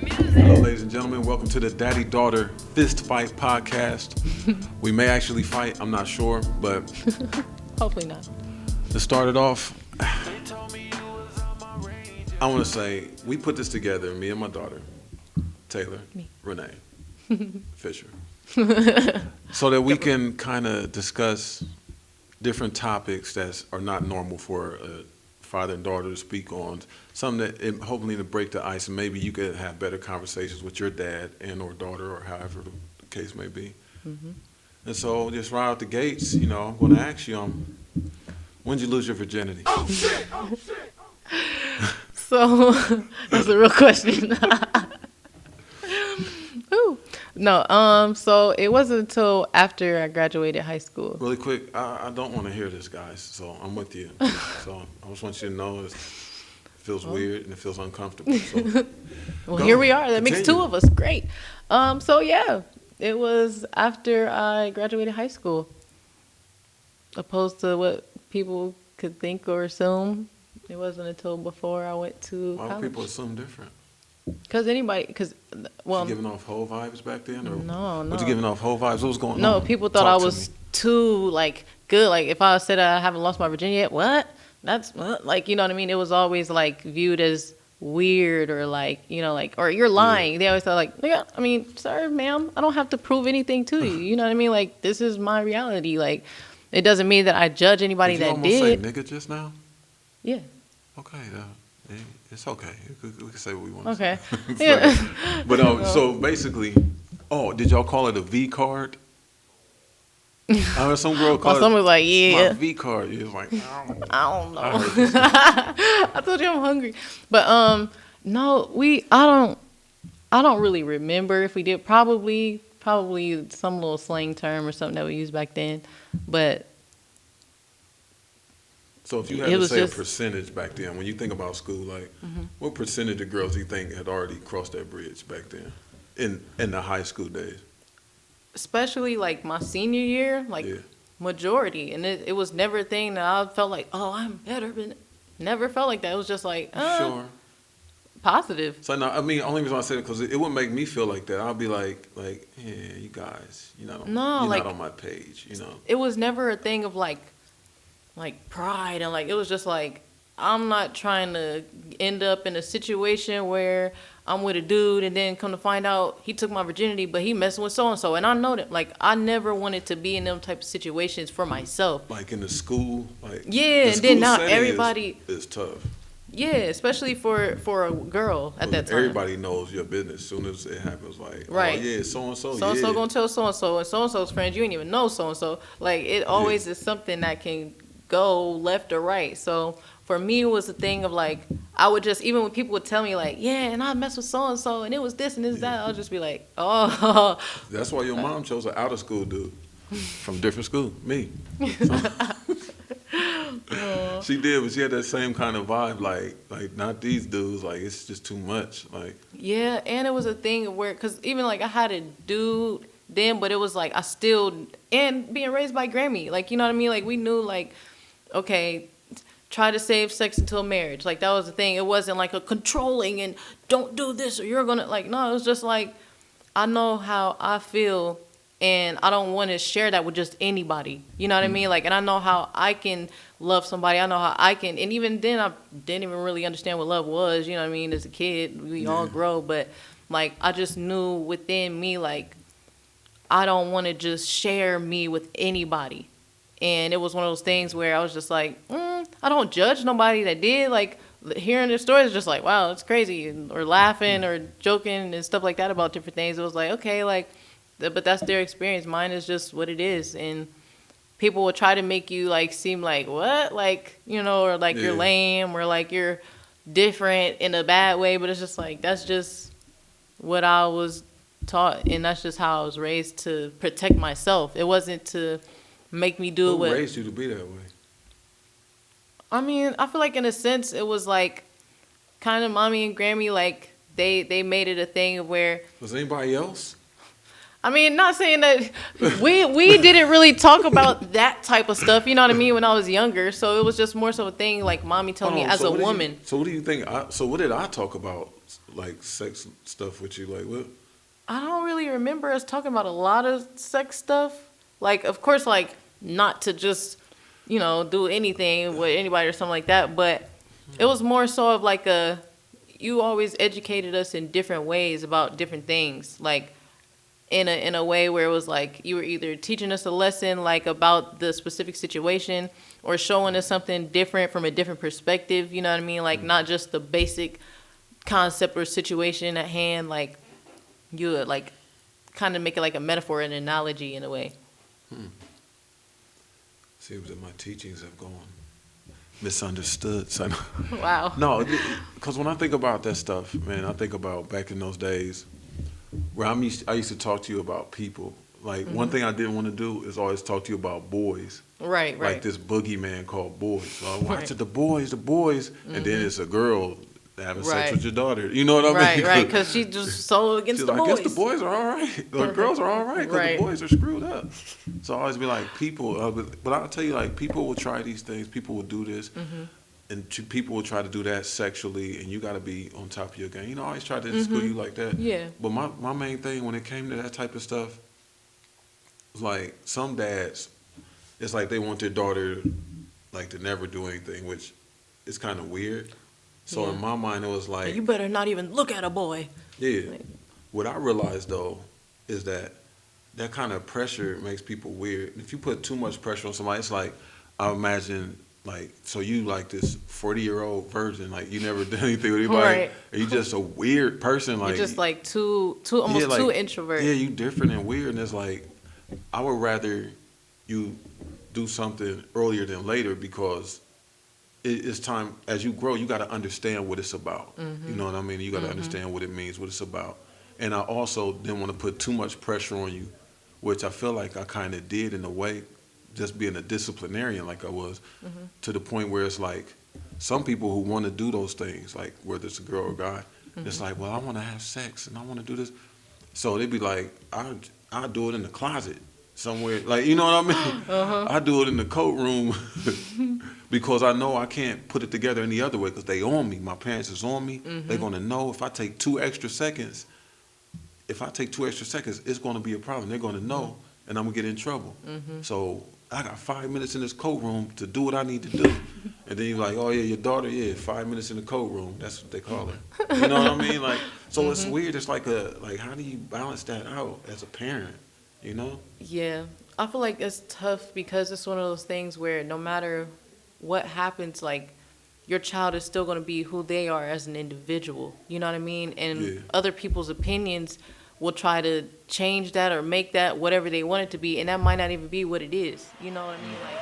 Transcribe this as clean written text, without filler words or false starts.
Hello, ladies and gentlemen. Welcome to the Daddy-Daughter Fist Fight Podcast. We may actually fight. I'm not sure, but hopefully not. To start it off, I want to say we put this together, me and my daughter, Taylor, Renee, Fisher, so that we can kind of discuss different topics that are not normal for a father and daughter to speak on. Something that hopefully to break the ice, and maybe you could have better conversations with your dad and or daughter, or however the case may be. Mm-hmm. And so, just right out the gates, I'm going to ask you, when did you lose your virginity? Oh shit! Oh shit! So that's a real question. Ooh. No, so it wasn't until after I graduated high school. Really quick, I don't want to hear this, guys, so I'm with you. So I just want you to know it feels weird and it feels uncomfortable. So well, here we are. That makes two of us. Great. So yeah, it was after I graduated high school. Opposed to what people could think or assume, it wasn't until before I went to college. Why do people assume different? Because you giving off hoe vibes back then? Or no. Was you giving off hoe vibes? What was going on? No, people thought I was too, good. Like, if I said I haven't lost my virginity yet, what? That's, what? Like, you know what I mean? It was always, viewed as weird or, or you're lying. Yeah. They always thought, yeah, I mean, sir, ma'am, I don't have to prove anything to you. You know what I mean? Like, this is my reality. Like, it doesn't mean that I judge anybody that did. Did you almost say nigga just now? Yeah. Okay, it's okay. We can say what we want to say. Okay. Yeah. But so basically, did y'all call it a V card? I heard some girl call it. Someone was like, yeah. My V card. You was like, I don't know. I told you I'm hungry. But no, I don't really remember if we did. Probably some little slang term or something that we used back then. But so if you had to say a percentage back then, when you think about school, what percentage of girls do you think had already crossed that bridge back then in the high school days? Especially my senior year, majority. And it was never a thing that I felt like, I'm better. But never felt like that. It was just sure. Positive. So no, I mean, only reason I said it because it wouldn't make me feel like that. I'll be like, yeah, you guys, you're not on my page, It was never a thing of pride and it was just I'm not trying to end up in a situation where I'm with a dude and then come to find out he took my virginity, but he messing with so-and-so. And I know that, I never wanted to be in them type of situations for myself. Like in the school? Yeah, and then now everybody... is tough. Yeah, especially for a girl at that time. Everybody knows your business as soon as it happens. Right. Oh, yeah, so-and-so, So-and-so gonna tell so-and-so, and so-and-so's friends, you ain't even know so-and-so. It always is something that can go left or right. So for me, it was a thing of I would just, even when people would tell me yeah, and I messed with so-and-so, and it was this and this that, I'll just be oh. That's why your mom chose an out of school dude from a different school, me. She did, but she had that same kind of vibe, not these dudes, it's just too much, Yeah, and it was a thing where, because even, I had a dude then, but it was, I still, and being raised by Grammy, you know what I mean? We knew, okay, try to save sex until marriage. That was the thing. It wasn't, a controlling and don't do this or you're gonna, no, it was just, I know how I feel, and I don't want to share that with just anybody. You know what I mean? And I know how I can love somebody. I know how I can. And even then, I didn't even really understand what love was. You know what I mean? As a kid, we all grow. But, I just knew within me, I don't want to just share me with anybody. And it was one of those things where I was just I don't judge nobody that did. Hearing their stories is just wow, it's crazy. Or laughing or joking and stuff like that about different things. It was okay, but that's their experience. Mine is just what it is. And people will try to make you seem what? Or you're lame or you're different in a bad way. But it's just that's just what I was taught. And that's just how I was raised to protect myself. It wasn't to make me do what raised you to be that way? I mean, I feel in a sense it was kind of mommy and Grammy, they made it a thing of where... Was anybody else? I mean, not saying that we didn't really talk about that type of stuff, you know what I mean, when I was younger. So it was just more so a thing like mommy told me as a woman. So what do you think? So what did I talk about, like sex stuff with you? Like what? I don't really remember us talking about a lot of sex stuff. Like, of course, like not to just, do anything with anybody or something like that. But it was more so of like you always educated us in different ways about different things. Like, in a way where it was like you were either teaching us a lesson like about the specific situation or showing us something different from a different perspective, you know what I mean? Like not just the basic concept or situation at hand, like you would like kind of make it like a metaphor and analogy in a way. Seems that my teachings have gone misunderstood. So Wow. no, because when I think about that stuff, man, I think about back in those days where I used to talk to you about people. Like one thing I didn't want to do is always talk to you about boys. Right. Like this boogeyman called boys. So I watch it, the boys, and then it's a girl having sex with your daughter. You know what I mean? Right, because she's just so against the boys. I guess the boys are all right. The girls are all right because the boys are screwed up. So I always be like, people, but I'll tell you, like, people will try these things. People will do this. And people will try to do that sexually, and you got to be on top of your game. I always try to school you like that. Yeah. But my main thing when it came to that type of stuff was like some dads, it's like they want their daughter like to never do anything, which is kind of weird. So in my mind, it was like, you better not even look at a boy. Yeah. What I realized though is that kind of pressure makes people weird. If you put too much pressure on somebody, it's like I imagine. Like, so you like this 40-year-old virgin, like you never did anything with anybody, right. Or you just a weird person, like you're just like too almost too introvert. Yeah, you different and weird, and it's like I would rather you do something earlier than later because it's time. As you grow, you got to understand what it's about. You know what I mean? You got to understand what it means, what it's about. And I also didn't want to put too much pressure on you, which I feel like I kind of did in a way. Just being a disciplinarian like I was, to the point where it's like some people who want to do those things, like whether it's a girl or a guy, it's like, well, I want to have sex and I want to do this. So they'd be like, I'll do it in the closet somewhere. Like, you know what I mean? I do it in the coat room because I know I can't put it together any other way because they on me. My parents is on me. They're going to know if I take 2 extra seconds, it's going to be a problem. They're going to know and I'm going to get in trouble. So I got 5 minutes in this coat room to do what I need to do. And then you're like, oh yeah, your daughter, 5 minutes in the coat room. That's what they call her. You know what I mean? Like, so it's weird. It's like how do you balance that out as a parent, Yeah. I feel like it's tough because it's one of those things where no matter what happens, like your child is still going to be who they are as an individual. You know what I mean? And other people's opinions will try to change that or make that whatever they want it to be, and that might not even be what it is. You know what I mean? Like,